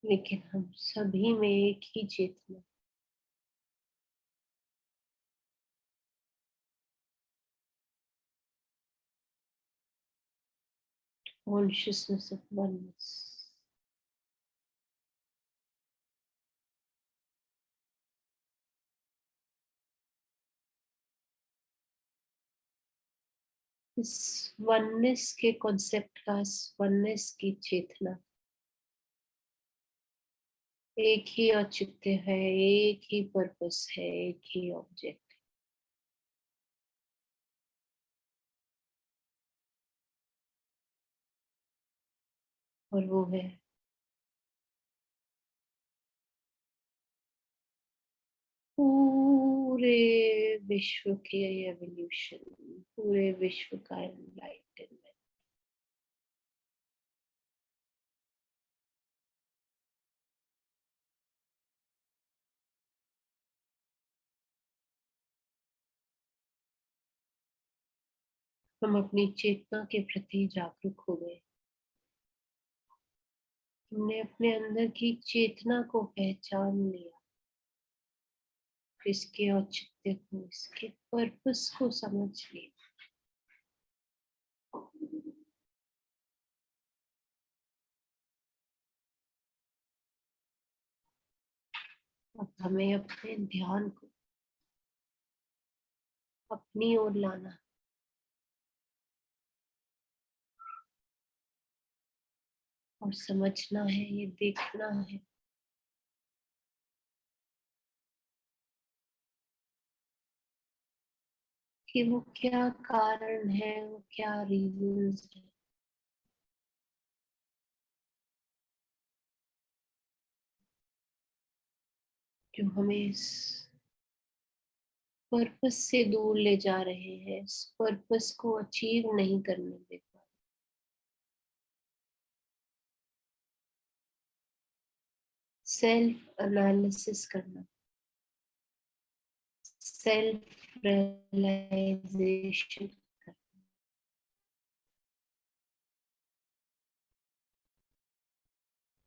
लेकिन हम सभी में एक ही चेतना, कॉन्शियसनेस ऑफ वननेस। इस वननेस के कॉन्सेप्ट का, इस वननेस की चेतना, एक ही औचित्य है, एक ही पर्पस है, एक ही ऑब्जेक्ट, और वो है पूरे विश्व के एवोल्यूशन, पूरे विश्व का एनलाइटनमेंट। हम अपनी चेतना के प्रति जागरूक हो गए, हमने अपने अंदर की चेतना को पहचान लिया, इसके औचित्य को, इसके पर्पस को समझ लिया। अब हमें अपने ध्यान को अपनी ओर लाना, और समझना है, ये देखना है कि वो क्या कारण है, वो क्या रीजंस है जो हमें इस पर्पस से दूर ले जा रहे हैं, इस पर्पस को अचीव नहीं करने दे पा रहे। सेल्फ एनालिसिस करना, सेल्फ रियलाइजेशन,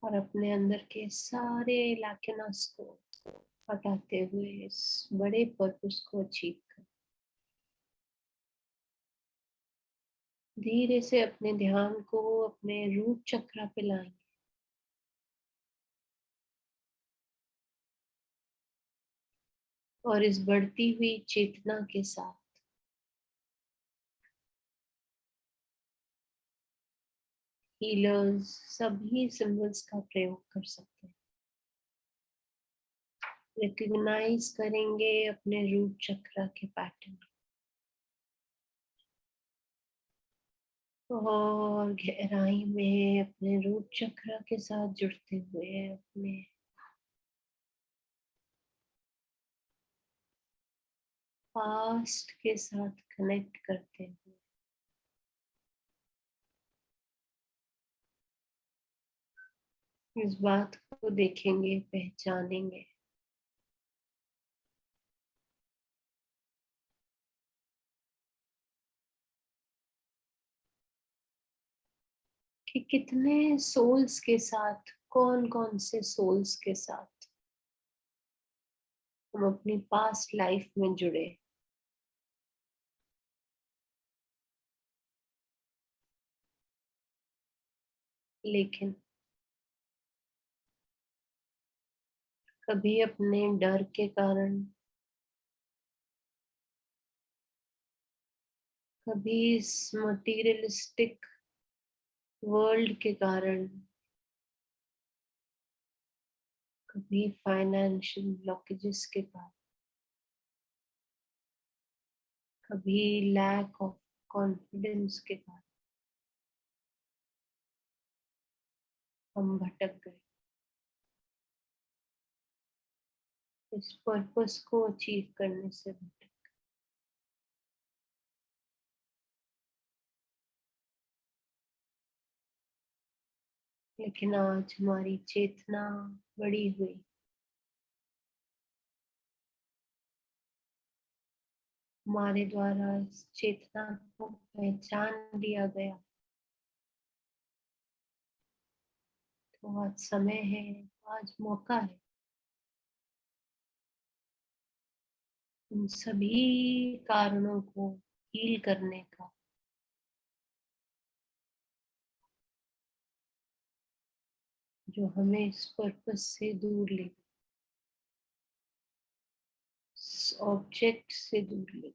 और अपने अंदर के सारे लैकिनास को हटाते हुए इस बड़े पर्पस को अचीव कर, धीरे से अपने ध्यान को अपने रूट चक्र पे लाएंगे, और इस बढ़ती हुई चेतना के साथ हीलर्स सभी सिंबल्स का प्रयोग कर सकते हैं। रिकग्नाइज करेंगे अपने रूट चक्र के पैटर्न और गहराई में अपने रूट चक्र के साथ जुड़ते हुए अपने पास्ट के साथ कनेक्ट करते हुए इस बात को देखेंगे, पहचानेंगे कि कितने सोल्स के साथ, कौन कौन से सोल्स के साथ हम अपनी पास्ट लाइफ में जुड़े, लेकिन कभी अपने डर के कारण, कभी इस मटीरियलिस्टिक वर्ल्ड के कारण, कभी फाइनेंशियल ब्लॉकेजेस के कारण, कभी लैक ऑफ कॉन्फिडेंस के कारण हम भटक गए, इस पर्पस को अचीव करने से भटक। लेकिन आज हमारी चेतना बड़ी हुई, हमारे द्वारा इस चेतना को पहचान दिया गया, तो आज समय है, आज मौका है उन सभी कारणों को हील करने का, जो हमें इस पर्पस से दूर ले, ऑब्जेक्ट से दूर ले।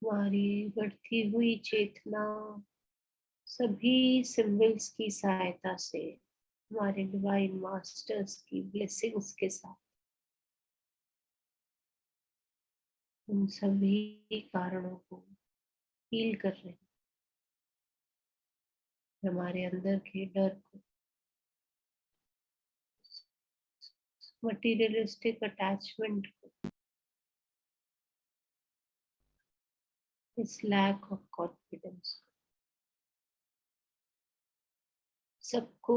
हमारी बढ़ती हुई चेतना सभी सिंबल्स की सहायता से, हमारे डिवाइन मास्टर्स की ब्लेसिंग्स के साथ उन सभी कारणों को हील कर रहे हैं, हमारे अंदर के डर को, मटीरियलिस्टिक अटैचमेंट को, इस लैक ऑफ कॉन्फिडेंस, सबको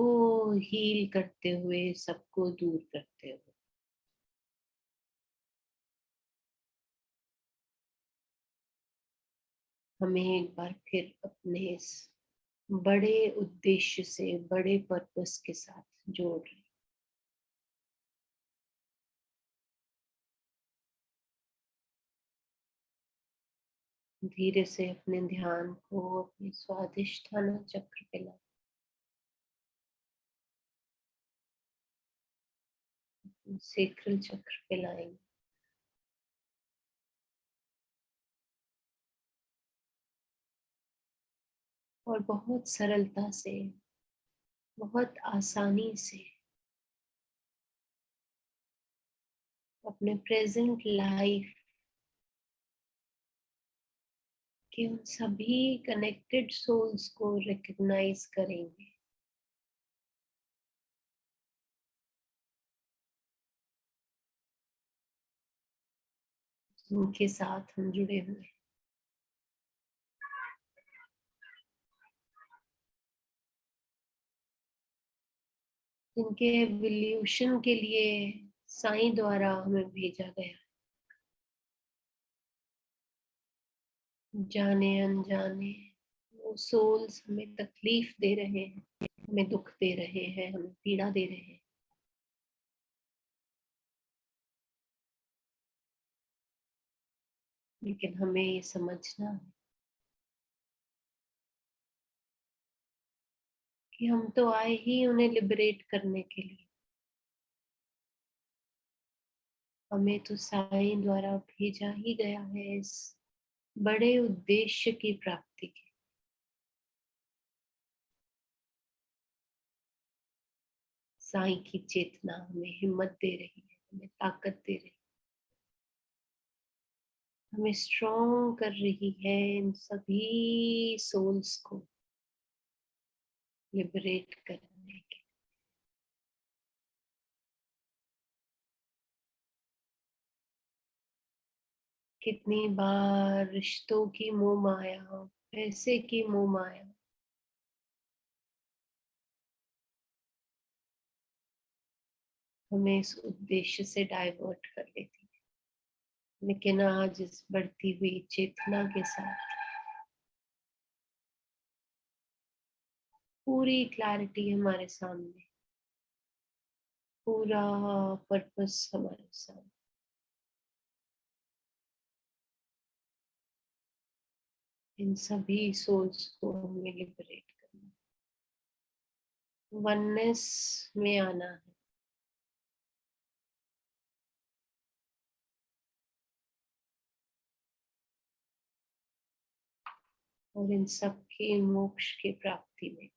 हील करते हुए, सबको दूर करते हुए हमें एक बार फिर अपने इस बड़े उद्देश्य से, बड़े पर्पस के साथ जोड़ रहे। धीरे से अपने ध्यान को अपने स्वादिष्ठान चक्र पे लाएं, सेक्रल चक्र पे लाएंगे और बहुत सरलता से, बहुत आसानी से अपने प्रेजेंट लाइफ के उन सभी कनेक्टेड सोल्स को रिकग्नाइज करेंगे, जिनके साथ हम जुड़े हुए हैं, जिनके एवोल्यूशन के लिए साईं द्वारा हमें भेजा गया, जाने अनजाने वो सोल्स हमें तकलीफ दे रहे हैं, हमें दुख दे रहे हैं, हमें पीड़ा दे रहे हैं, लेकिन हमें ये समझना है कि हम तो आए ही उन्हें लिबरेट करने के लिए, हमें तो साईं द्वारा भेजा ही गया है इस बड़े उद्देश्य की प्राप्ति के। साईं की चेतना हमें हिम्मत दे रही है, हमें ताकत दे रही है, हमें स्ट्रॉन्ग कर रही है इन सभी सोल्स को लिबरेट करने के। कितनी बार रिश्तों की मोह माया, पैसे की मोह माया हमें इस उद्देश्य से डाइवर्ट कर लेती है, लेकिन आज इस बढ़ती हुई चेतना के साथ पूरी क्लैरिटी हमारे सामने, पूरा पर्पस हमारे सामने, इन सभी सोल्स को हमें लिबरेट करना, वननेस में आना है। और इन सब के मोक्ष की प्राप्ति में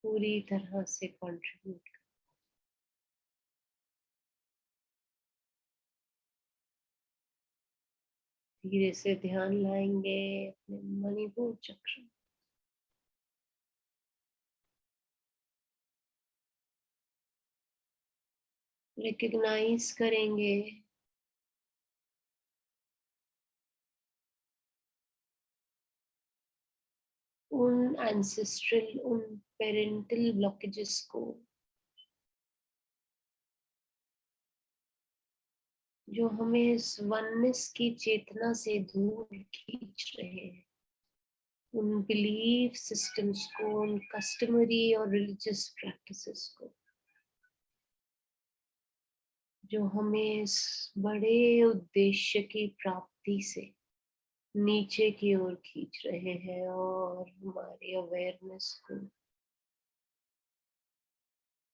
पूरी तरह से कंट्रीब्यूट कर। धीरे से ध्यान लाएंगे अपने मणिपुर चक्र, रिकग्नाइज करेंगे उन एंसेस्ट्रल, उन पेरेंटल ब्लॉकेजेस को जो हमें इस वननेस की चेतना से दूर खींच रहे हैं, उन बिलीफ सिस्टम्स को, उन कस्टमरी और रिलीजियस प्रैक्टिसेस को जो हमें इस बड़े उद्देश्य की प्राप्ति से नीचे की ओर खींच रहे हैं और हमारी अवेयरनेस को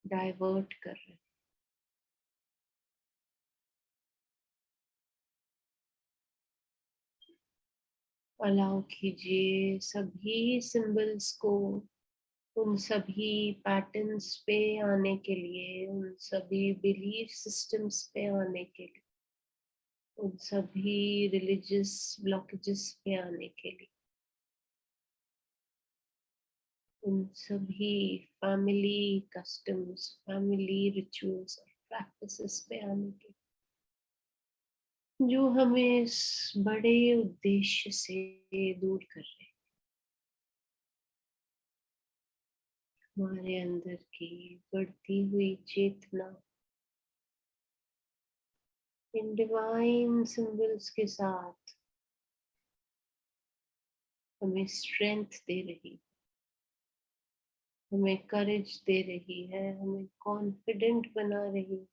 डाइवर्ट कर रहे हैं। अलाउ कीजिए सभी सिंबल्स को उन सभी पैटर्न्स पे आने के लिए, उन सभी बिलीफ सिस्टम्स पे आने के लिए, उन सभी रिलीजियस ब्लॉकेजेस पे आने के लिए, उन सभी फैमिली कस्टम्स, फैमिली रिचुअल्स और प्रैक्टिसेस पे आने के लिए जो हमें इस बड़े उद्देश्य से दूर कर रहे हैं। हमारे अंदर की बढ़ती हुई चेतना इन डिवाइन सिंबल्स के साथ हमें स्ट्रेंथ दे रही, हमें करेज दे रही है, हमें कॉन्फिडेंट बना रही है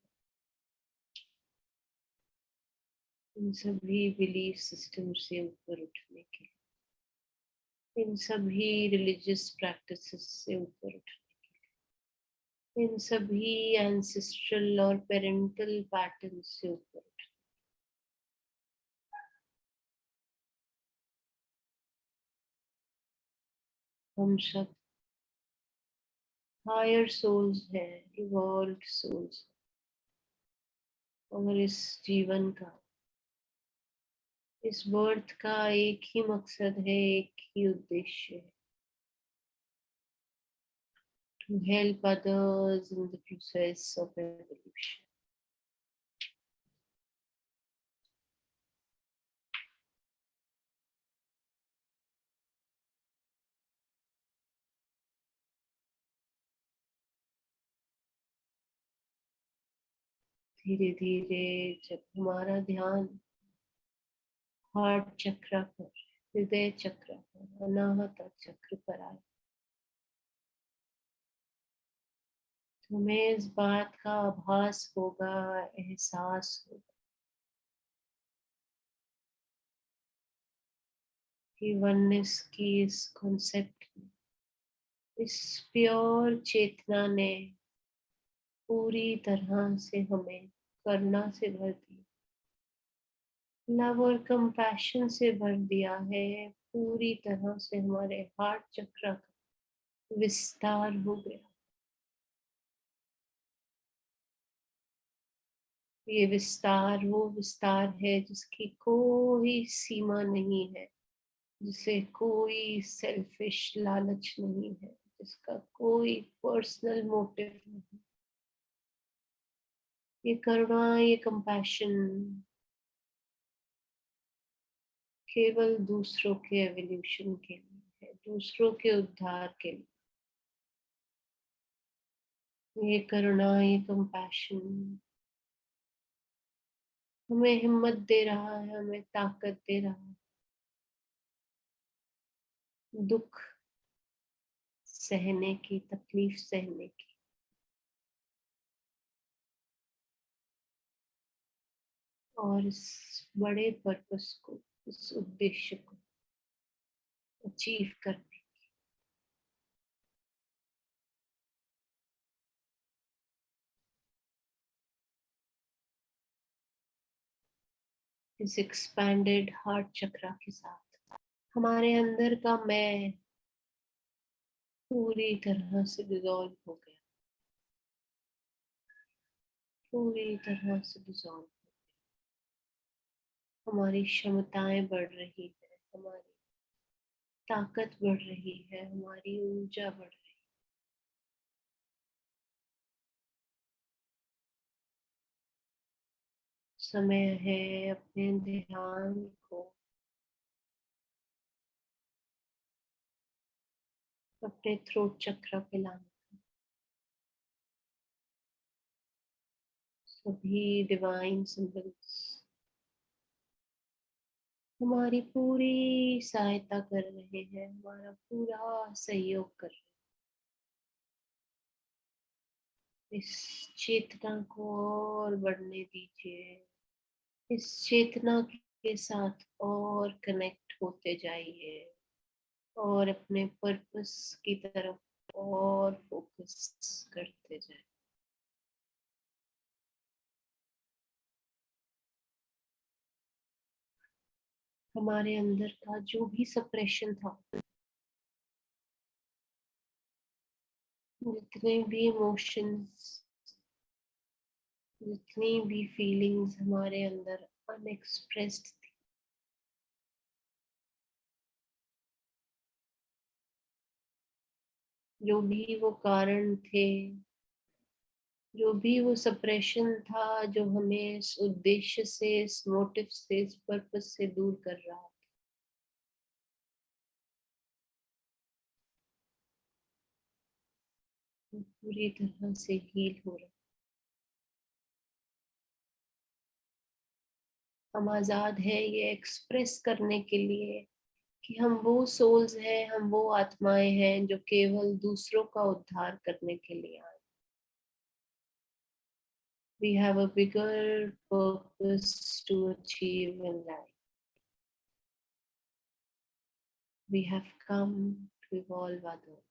इन सभी बिलीफ सिस्टम से ऊपर उठने के, इन सभी रिलीजियस प्रैक्टिसेस से ऊपर उठने, इन सभी एंसेस्ट्रल और पेरेंटल पैटर्न से ऊपर उठने। हम सब हायर सोल्स हैं, इवॉल्व्ड सोल्स, और इस जीवन का, इस बर्थ का एक ही मकसद है, एक ही उद्देश्य है, to help others in the process of evolution. धीरे धीरे जब हमारा ध्यान हार्ट चक्र पर, हृदय चक्र पर, अनाहत चक्र पर आए, तुम्हें इस बात का आभास होगा, एहसास होगा कि वननेस की इस कॉन्सेप्ट में, इस प्योर चेतना ने पूरी तरह से हमें करुणा से भर दिया, लव और कंपैशन से भर दिया है। पूरी तरह से हमारे हार्ट चक्र का विस्तार हो गया, ये विस्तार वो विस्तार है जिसकी कोई सीमा नहीं है, जिसे कोई सेल्फिश लालच नहीं है, जिसका कोई पर्सनल मोटिव नहीं। ये करुणा, ये कंपैशन केवल दूसरों के एवोल्यूशन के लिए है, दूसरों के उद्धार के लिए। ये करुणा, ये कंपैशन हमें हिम्मत दे रहा है, हमें ताकत दे रहा है दुख सहने की, तकलीफ सहने की। और इस बड़े पर्पस को, इस उद्देश्य को अचीव करने, इस एक्सपैंडेड हार्ट चक्रा के साथ हमारे अंदर का मैं पूरी तरह से डिसॉल्व हो गया, पूरी तरह से डिसॉल्व। हमारी क्षमताएं बढ़ रही है, हमारी ताकत बढ़ रही है, हमारी ऊर्जा बढ़ रही है। समय है अपने ध्यान को अपने थ्रोट चक्र पे लाना। सभी डिवाइन सिंबल्स हमारी पूरी सहायता कर रहे हैं, हमारा पूरा सहयोग कर रहे हैं। इस चेतना को और बढ़ने दीजिए, इस चेतना के साथ और कनेक्ट होते जाइए और अपने पर्पस की तरफ और फोकस करते जाइए। हमारे अंदर का जो भी सप्रेशन था, जितने भी इमोशंस, जितनी भी फीलिंग्स हमारे अंदर अनएक्सप्रेस्ड थी, जो भी वो कारण थे, जो भी वो सप्रेशन था, जो हमें इस उद्देश्य से, इस मोटिव से, इस पर्पस से दूर कर रहा था, वो पूरी तरह से हील हो रहा। हम आजाद हैं ये एक्सप्रेस करने के लिए कि हम वो सोल्स हैं, हम वो आत्माएं हैं जो केवल दूसरों का उद्धार करने के लिए आए। We have a bigger purpose to achieve in life. We have come to evolve others.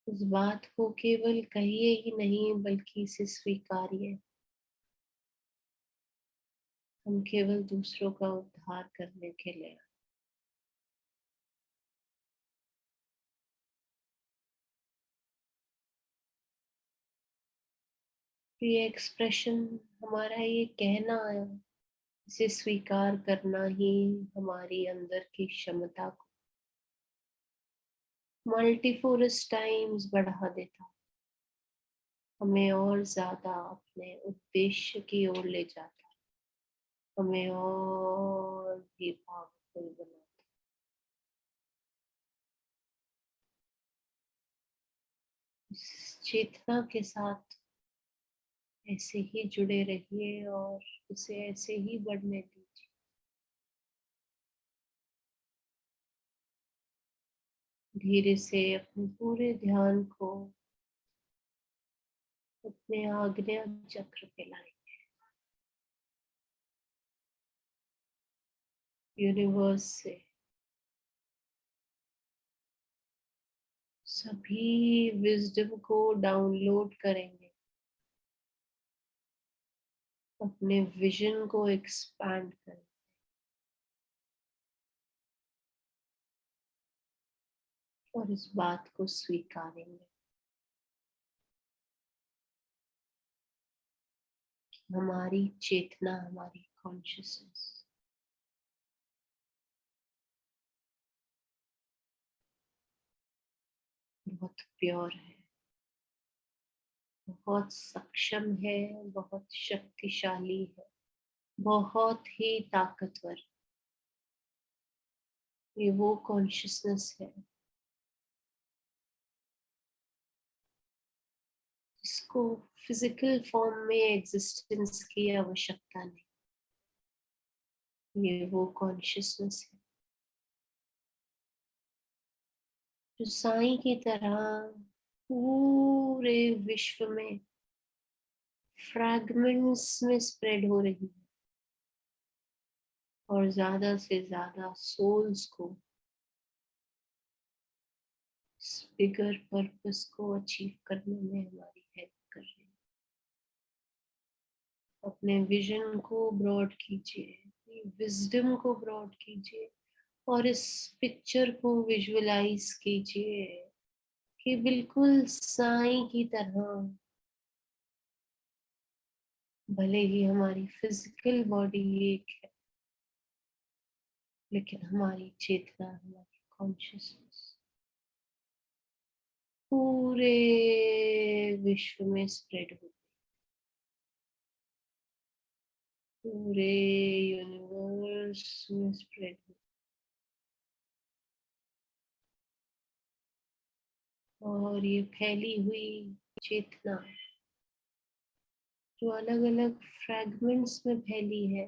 इस बात को केवल कहिए ही नहीं, बल्कि इसे स्वीकारिए। हम केवल दूसरों का उद्धार करने के लिए। ये एक्सप्रेशन, हमारा ये कहना है, इसे स्वीकार करना ही हमारी अंदर की क्षमता को मल्टीफोरस टाइम्स बढ़ा देता, हमें और ज्यादा अपने उद्देश्य की ओर ले जाता, हमें और भी पावरफुल बनाता। इस चेतना के साथ ऐसे ही जुड़े रहिए और इसे ऐसे ही बढ़ने दीजिए। धीरे से अपने पूरे ध्यान को अपने आज्ञा चक्र पे लाएं। यूनिवर्स से सभी विजडम को डाउनलोड करेंगे, अपने विजन को एक्सपैंड करें और इस बात को स्वीकारेंगे। हमारी चेतना, हमारी कॉन्शियसनेस बहुत प्योर है, बहुत सक्षम है, बहुत शक्तिशाली है, बहुत ही ताकतवर। ये वो कॉन्शियसनेस है जिसको फिजिकल फॉर्म में एग्जिस्टेंस की आवश्यकता नहीं। ये वो कॉन्शियसनेस है जो साईं की तरह पूरे विश्व में फ्रैगमेंट्स में स्प्रेड हो रही है और ज्यादा से ज्यादा सोल्स को बिगर पर्पस को अचीव करने में हमारी हेल्प कर रही है। अपने विजन को ब्रॉड कीजिए, विजडम को ब्रॉड कीजिए और इस पिक्चर को विजुअलाइज कीजिए कि बिल्कुल साईं की तरह, भले ही हमारी फिजिकल बॉडी एक है लेकिन हमारी चेतना, हमारी कॉन्शियसनेस पूरे विश्व में स्प्रेड हो, पूरे यूनिवर्स में स्प्रेड हो। और ये फैली हुई चेतना जो अलग अलग फ्रैगमेंट्स में फैली है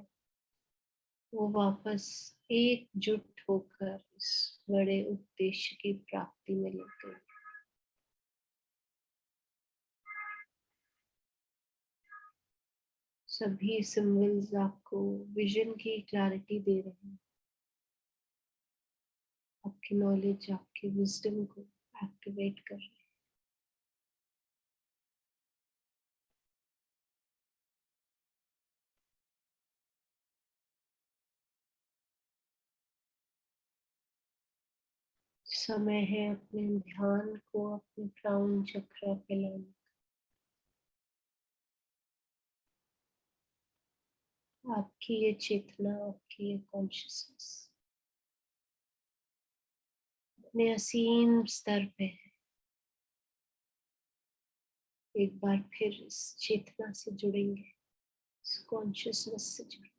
वो वापस एकजुट होकर इस बड़े उद्देश्य की प्राप्ति में लग गई। सभी सिंबल्स आपको विजन की क्लैरिटी दे रहे हैं, आपकी नॉलेज, आपकी विजडम को एक्टिवेट कर रहे हैं। समय है अपने ध्यान को अपने क्राउन चक्र पे लाने। आपकी ये चेतना, आपकी ये कॉन्शियसनेस अपने असीम स्तर पे है। एक बार फिर इस चेतना से जुड़ेंगे, इस कॉन्शियसनेस से जुड़ेंगे।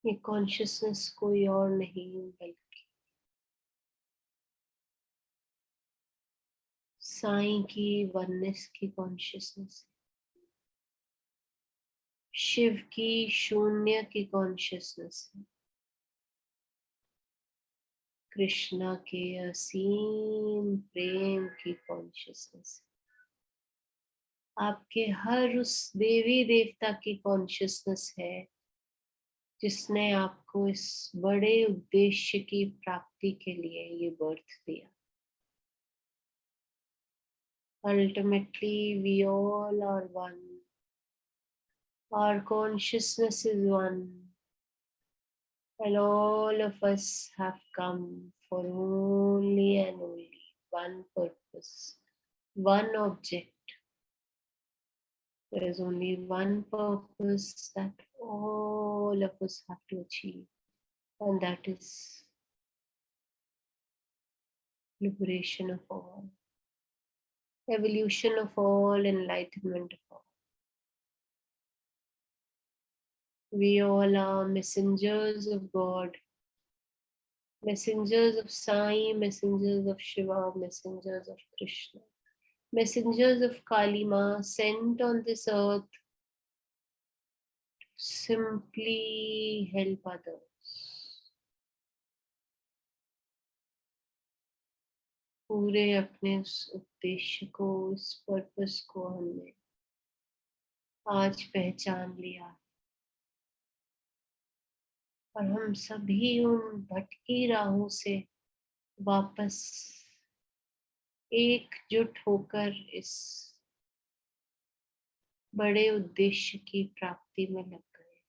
ये कॉन्शियसनेस कोई और नहीं बल्कि साईं की वननेस की कॉन्शियसनेस है, शिव की शून्य की कॉन्शियसनेस है, कृष्णा के असीम प्रेम की कॉन्शियसनेस है, आपके हर उस देवी देवता की कॉन्शियसनेस है जिसने आपको इस बड़े उद्देश्य की प्राप्ति के लिए ये बर्थ दिया। Ultimately, we all are one. Our consciousness is one. And all of us have come for only and only one purpose, one object. There is only one purpose that all of us have to achieve, and that is liberation of all, evolution of all, enlightenment of all. We all are messengers of God, messengers of Sai, messengers of Shiva, messengers of Krishna, messengers of Kali Ma, sent on this earth to simply help others. पूरे अपने उस उद्देश्य को, इस purpose को हमने आज पहचान लिया और हम सभी उन भटकी राहों से वापस एकजुट होकर इस बड़े उद्देश्य की प्राप्ति में लग गए।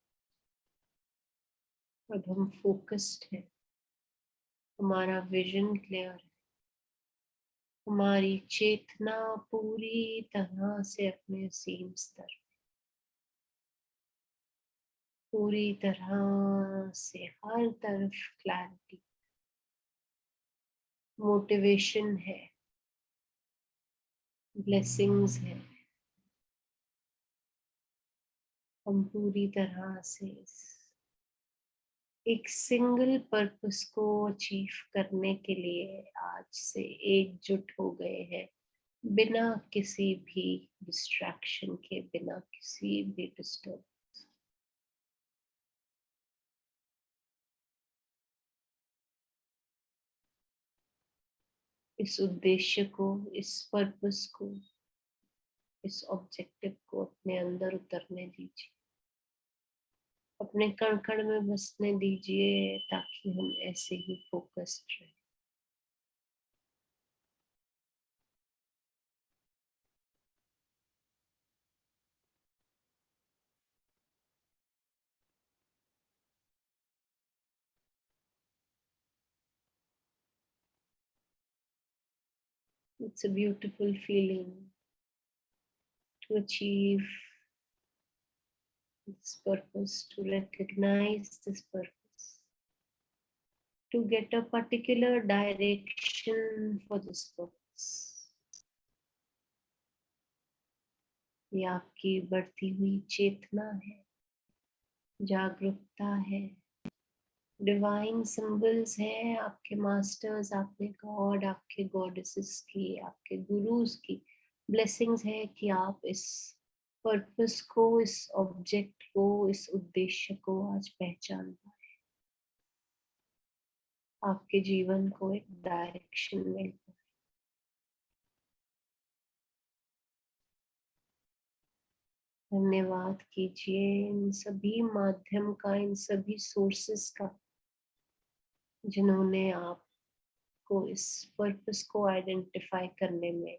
अब हम फोकस्ड हैं, हमारा विजन क्लियर है, हमारी चेतना पूरी तरह से अपने असीम स्तर, पूरी तरह से हर तरफ क्लैरिटी, मोटिवेशन है, ब्लेसिंग्स है। हम पूरी तरह से एक सिंगल पर्पस को अचीव करने के लिए आज से एकजुट हो गए हैं, बिना किसी भी डिस्ट्रैक्शन के, बिना किसी भी डिस्टर्ब। इस उद्देश्य को, इस पर्पस को, इस ऑब्जेक्टिव को अपने अंदर उतरने दीजिए, अपने कण कण में बसने दीजिए, ताकि हम ऐसे ही फोकस्ड रहें। It's a beautiful feeling to achieve this purpose, to recognize this purpose, to get a particular direction for this purpose. ये आपकी बढ़ती हुई चेतना है, जागरूकता है, डिवाइन सिंबल्स हैं, आपके मास्टर्स, आपके गॉड, आपके गॉडेसेस की, आपके गुरुज की ब्लेसिंग्स है कि आप इस पर्पस को, इस ऑब्जेक्ट को, इस उद्देश्य को आज पहचान पाए, आपके जीवन को एक डायरेक्शन मिल पाए। धन्यवाद कीजिए इन सभी माध्यम का, इन सभी सोर्सेस का, जिन्होंने आपको इस पर्पस को आइडेंटिफाई करने में,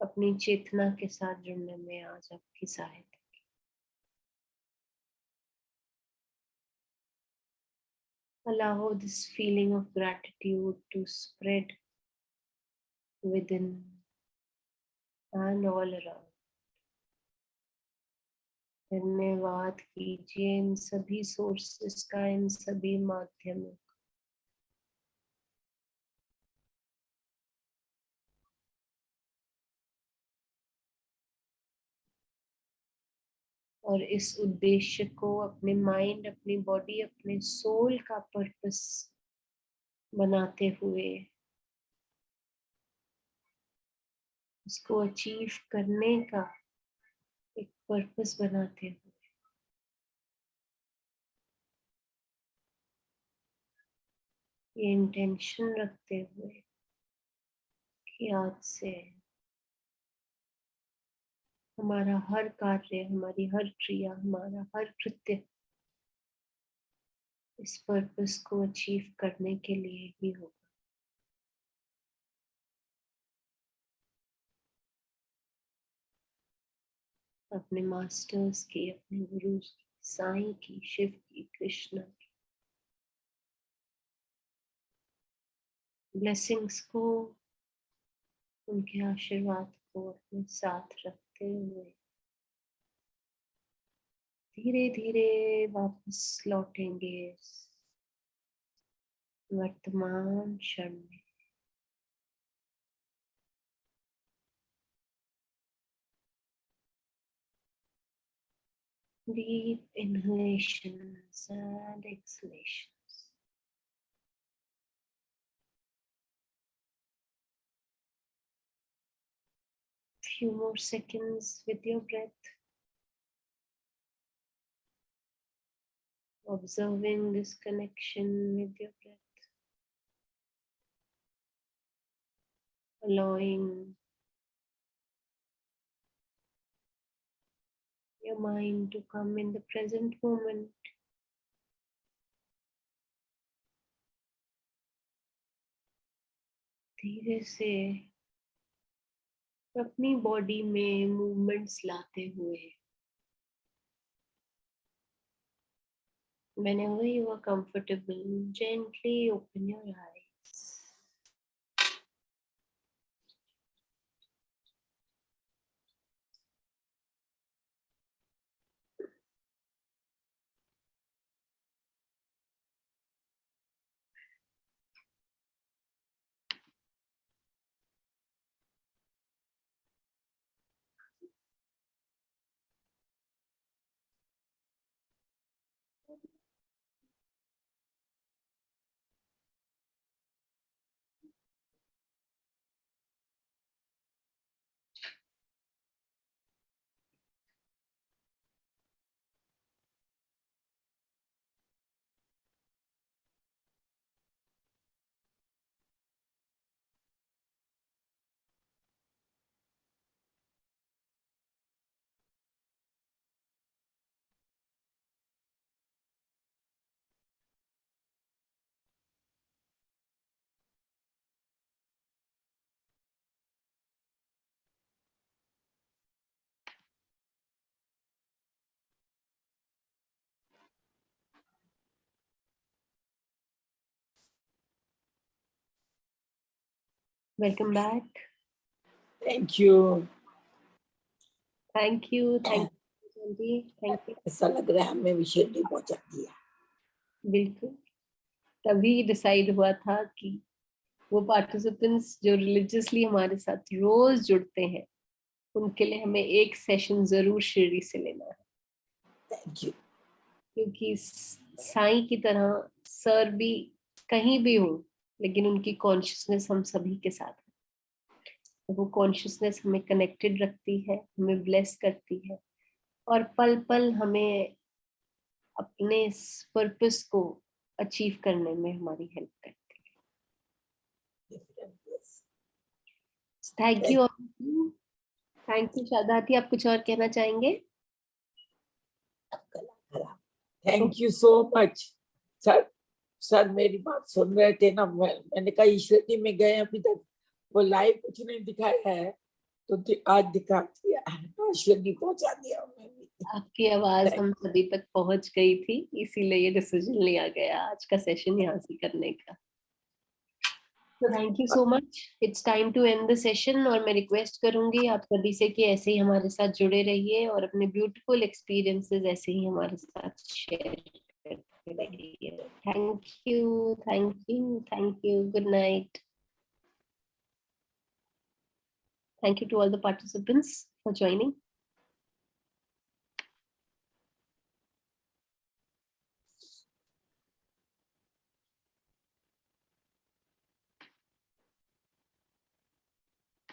अपनी चेतना के साथ जुड़ने में आज आपकी सहायता। Allow this feeling of gratitude to spread within and all around. धन्यवाद कीजिए इन सभी सोर्सेस का, इन सभी माध्यमों का। और इस उद्देश्य को अपने माइंड, अपनी बॉडी, अपने सोल का पर्पस बनाते हुए, इसको अचीव करने का एक पर्पस बनाते हुए, ये इंटेंशन रखते हुए कि आज से हमारा हर कार्य, हमारी हर क्रिया, हमारा हर कृत्य इस पर्पस को अचीव करने के लिए ही होगा। अपने मास्टर्स की, अपने गुरु की, साईं की, शिव की, कृष्ण की ब्लेसिंग्स को, उनके आशीर्वाद को अपने साथ रखते हुए धीरे धीरे वापस लौटेंगे वर्तमान क्षण में। Deep inhalations and exhalations. Few more seconds with your breath, observing this connection with your breath, allowing your mind to come in the present moment. धीरे से अपनी बॉडी में मूवमेंट्स लाते हुए, whenever you are comfortable, gently open your eyes. Welcome back. Thank you. Thank you. Thank you, ji. Thank you. ऐसा लग रहा है हमें विषय नहीं पहुंचा दिया. बिल्कुल. तभी डिसाइड हुआ था कि वो पार्टिसिपेंट्स जो रिलीजियसली हमारे साथ रोज जुड़ते हैं, उनके लिए हमें एक सेशन जरूर शिरडी से लेना है. Thank you. क्योंकि साईं की तरह सर भी कहीं भी हो, लेकिन उनकी कॉन्शियसनेस हम सभी के साथ है. वो कॉन्शियसनेस हमें कनेक्टेड रखती है, हमें ब्लेस करती है, और पल पल हमें अपने पर्पस को अचीव करने में हमारी हेल्प करती है. Thank you. थैंक यू शादाती. आप कुछ और कहना चाहेंगे? Thank you so much. Sir मेरी बात सुन रहे थे ना. मैंने कहा ईश्वरी में गए अभी तक वो लाइव कुछ नहीं दिखाया है, तो आज दिखा दिया. ईश्वरी पहुंचा दिया. आपकी आवाज हम सभी तक पहुंच गई थी, इसीलिए ये डिसीजन लिया गया आज का सेशन यहाँ से करने का. तो thank you so much. It's time to end the session. और मैं रिक्वेस्ट करूंगी आप सभी से कि ऐसे ही हमारे साथ जुड़े रहिए और अपने ब्यूटीफुल एक्सपीरियंसेस ऐसे ही हमारे साथ शेयर करते रहिए. Thank you. Thank you. Thank you. Good night. Thank you to all the participants for joining.